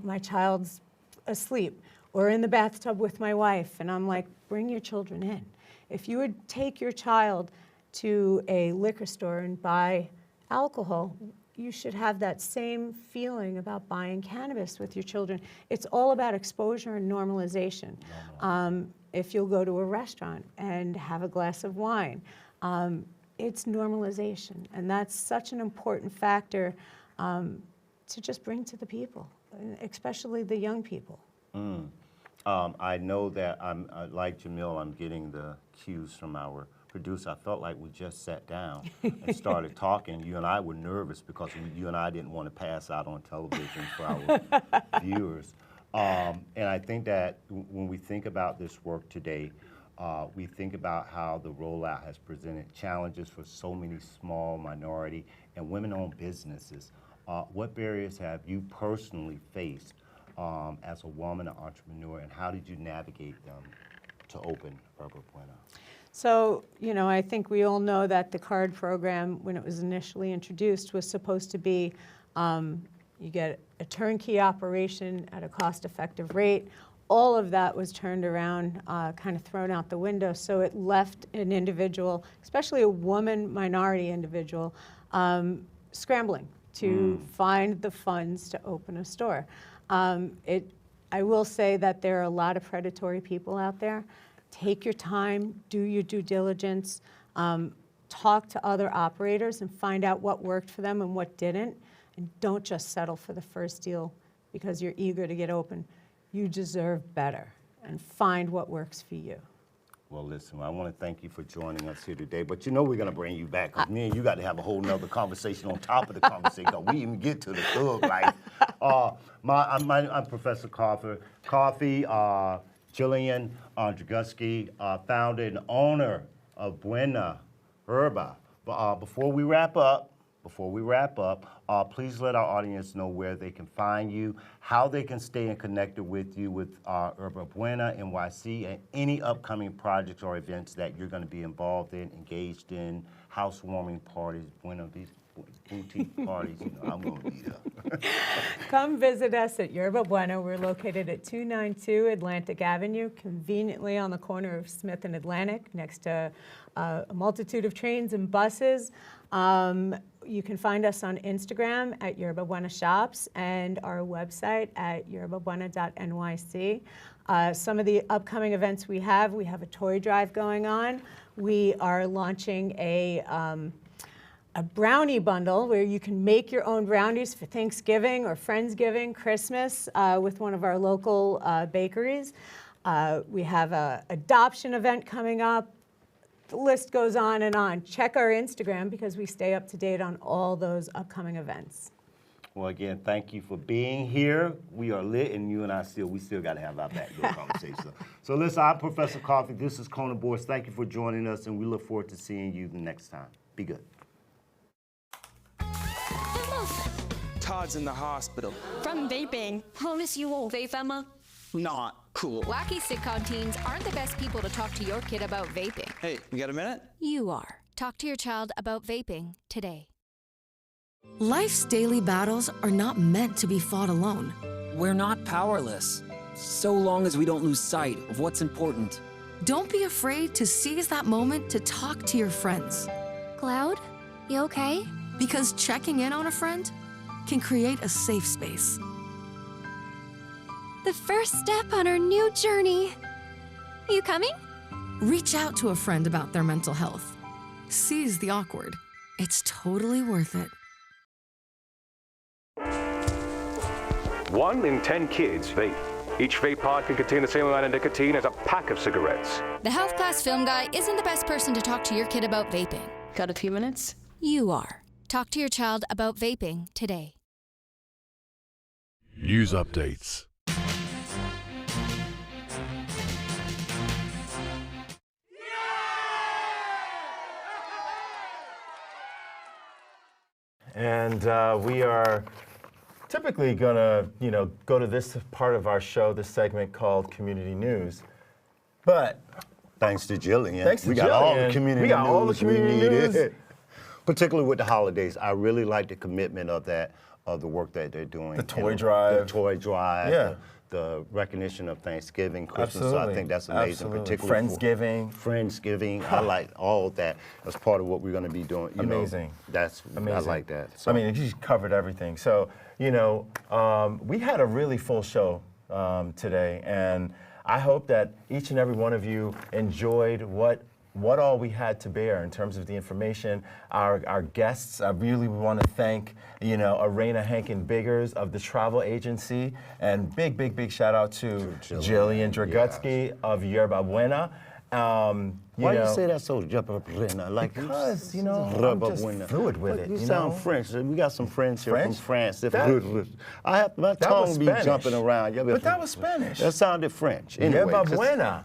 my child's asleep or in the bathtub with my wife," and I'm like, "Bring your children in. If you would take your child to a liquor store and buy alcohol, you should have that same feeling about buying cannabis with your children. It's all about exposure and normalization. If you'll go to a restaurant and have a glass of wine, it's normalization. And that's such an important factor to just bring to the people, especially the young people. I know that I'm like Jamil, I'm getting the cues from our producer. I felt like we just sat down and started talking. You and I were nervous because you and I didn't want to pass out on television for our viewers. And I think that when we think about this work today, we think about how the rollout has presented challenges for so many small minority and women-owned businesses. What barriers have you personally faced as a woman, an entrepreneur, and how did you navigate them to open Yerba Buena? So, you know, I think we all know that the card program, when it was initially introduced, was supposed to be you get a turnkey operation at a cost-effective rate. All of that was turned around, kind of thrown out the window. So it left an individual, especially a woman minority individual, scrambling to find the funds to open a store. I will say that there are a lot of predatory people out there. Take your time, do your due diligence, talk to other operators and find out what worked for them and what didn't. And don't just settle for the first deal because you're eager to get open. You deserve better, and find what works for you. Well, listen, I want to thank you for joining us here today, but you know we're going to bring you back, because me and you got to have a whole nother conversation on top of the conversation, because we even get to the thug life. I'm Professor Coffee, Jillian Dragusky, founder and owner of Buena Yerba. But before we wrap up, please let our audience know where they can find you, how they can stay connected with you with Yerba Buena NYC, and any upcoming projects or events that you're going to be involved in, engaged in, housewarming parties, boutique parties. You know, I'm going to be there. Come visit us at Yerba Buena. We're located at 292 Atlantic Avenue, conveniently on the corner of Smith and Atlantic, next to a multitude of trains and buses. You can find us on Instagram at Yerba Buena Shops and our website at yerbabuena.nyc. Some of the upcoming events we have a toy drive going on. We are launching a brownie bundle where you can make your own brownies for Thanksgiving or Friendsgiving, Christmas with one of our local bakeries. We have an adoption event coming up. The list goes on and on. Check our Instagram because we stay up to date on all those upcoming events. Well, again, thank you for being here. We are lit, and you and I we still got to have our backdoor conversation. So listen, I'm Professor Coffee. This is Conan Boyce. Thank you for joining us, and we look forward to seeing you the next time. Be good. Todd's in the hospital. From vaping. Promise you won't vape, Emma. Not cool. Wacky sitcom teens aren't the best people to talk to your kid about vaping. Hey, you got a minute? You are. Talk to your child about vaping today. Life's daily battles are not meant to be fought alone. We're not powerless, so long as we don't lose sight of what's important. Don't be afraid to seize that moment to talk to your friends. Cloud, you okay? Because checking in on a friend can create a safe space. The first step on our new journey. You coming? Reach out to a friend about their mental health. Seize the awkward. It's totally worth it. 1 in 10 kids vape. Each vape pod can contain the same amount of nicotine as a pack of cigarettes. The health class film guy isn't the best person to talk to your kid about vaping. Got a few minutes? You are. Talk to your child about vaping today. News updates. And we are typically gonna, go to this part of our show, this segment called Community News. But thanks to Jillian, we got all the community news. Particularly with the holidays, I really like the commitment of the work that they're doing. The toy drive. The toy drive. Yeah. the recognition of Thanksgiving, Christmas. So I Absolutely. think that's amazing, Absolutely. particularly Friendsgiving. Friendsgiving. I like all that as part of what we're going to be doing. You Amazing. know, that's Amazing. I like that. So. I mean, you just covered everything. So, you know, we had a really full show today, and I hope that each and every one of you enjoyed what all we had to bear in terms of the information. Our guests, I really want to thank, you know, Arana Hankin-Biggers of the travel agency, and big shout out to Jillian Dragutsky of Yerba Buena. Why do you say that so Yerba like? Because, you know, I'm just fluid with it. You You sound know? French. We got some friends here French? from France. That- I have my that was tongue be Spanish. jumping around. But that was Spanish. That sounded French. Anyway, Yerba Buena.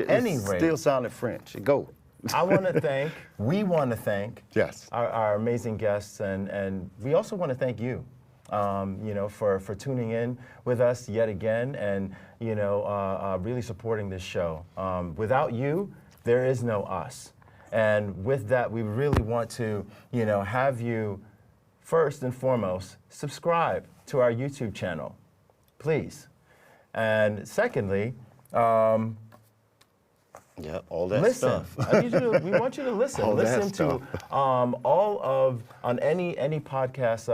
Anyway. Still sounded French. Go. We want to thank yes. our amazing guests, and we also want to thank you, you know, for tuning in with us yet again, and, you know, really supporting this show. Without you, there is no us. And with that, we really want to, you know, have you, first and foremost, subscribe to our YouTube channel, please. And secondly, yeah, all that listen. stuff. We want you to listen. All that Listen to on any podcast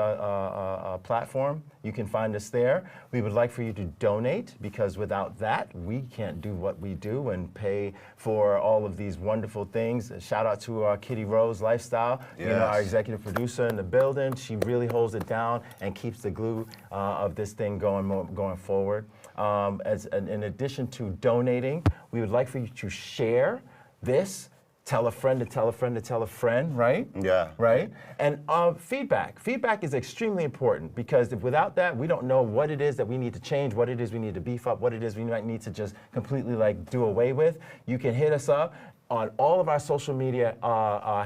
platform. You can find us there. We would like for you to donate, because without that, we can't do what we do and pay for all of these wonderful things. A shout out to KittyRose, LyfeStyle, you know, our executive producer in the building. She really holds it down and keeps the glue of this thing going forward. In addition to donating, we would like for you to share this. Tell a friend to tell a friend to tell a friend, right? Yeah. Right? And feedback. Feedback is extremely important, because if without that, we don't know what it is that we need to change, what it is we need to beef up, what it is we might need to just completely like do away with. You can hit us up on all of our social media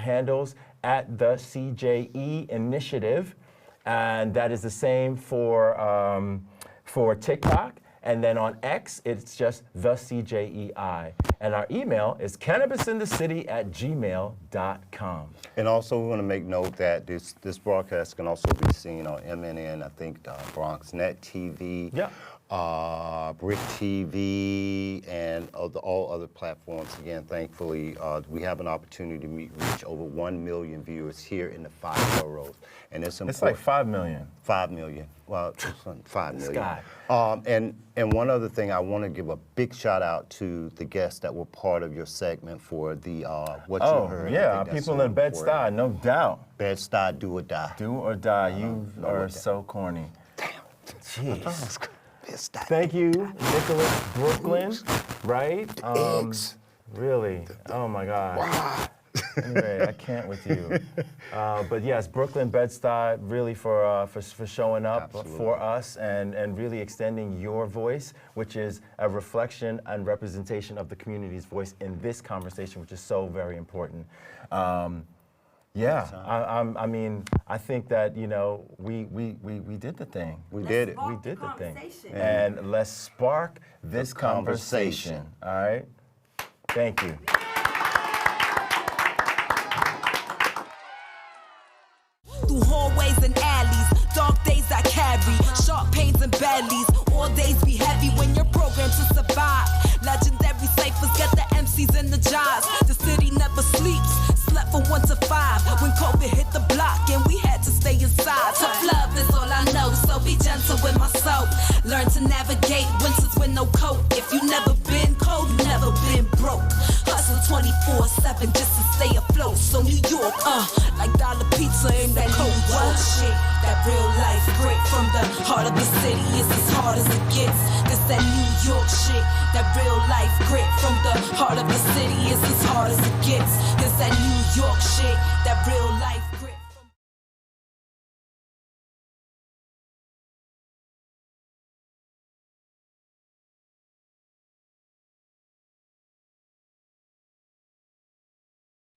handles at the CJE Initiative, and that is the same for TikTok. And then on X, it's just the CJEI. And our email is cannabisinthecity@gmail.com. And also, we want to make note that this broadcast can also be seen on MNN, I think, BronxNet TV, Brick TV, and all other platforms. Again, thankfully, we have an opportunity to reach over 1 million viewers here in the 5 boroughs. And it's important. It's like 5 million. 5 million. Well, 5 million. Sky. And one other thing, I want to give a big shout out to the guests that were part of your segment for the what you heard. Yeah, people in Bed-Stuy, no doubt. Bed-Stuy, do or die. Do or die. You are so corny. Damn. Jeez. Thank you, Nicholas Brooklyn. Right? Really? Oh my God. Anyway, I can't with you. But yes, Brooklyn, Bed-Stuy, really for showing up for us and really extending your voice, which is a reflection and representation of the community's voice in this conversation, which is so very important. Yeah, I mean, I think that, you know, we did the thing. We did it. We did the thing. And let's spark this conversation. All right? Thank you. Through hallways and alleys, dark days I carry, sharp pains and bellies. All days be heavy when you're programmed to survive. Legendary ciphers get the MCs in the jars. The city never sleeps, slept from 1 to 5. When COVID hit the block and we had to stay inside. Tough love is all I know, so be gentle with my soul. Learn to navigate winters with no coat. If you never been cold, you never been broke. Hustle 24/7 just to stay afloat. So New York, like dollar pizza in that cold world shit. That real life grit from the heart of the city is as hard as it gets. This that New York shit. That real life grit from the heart of the city is as hard as it gets. This that New York shit. That real life.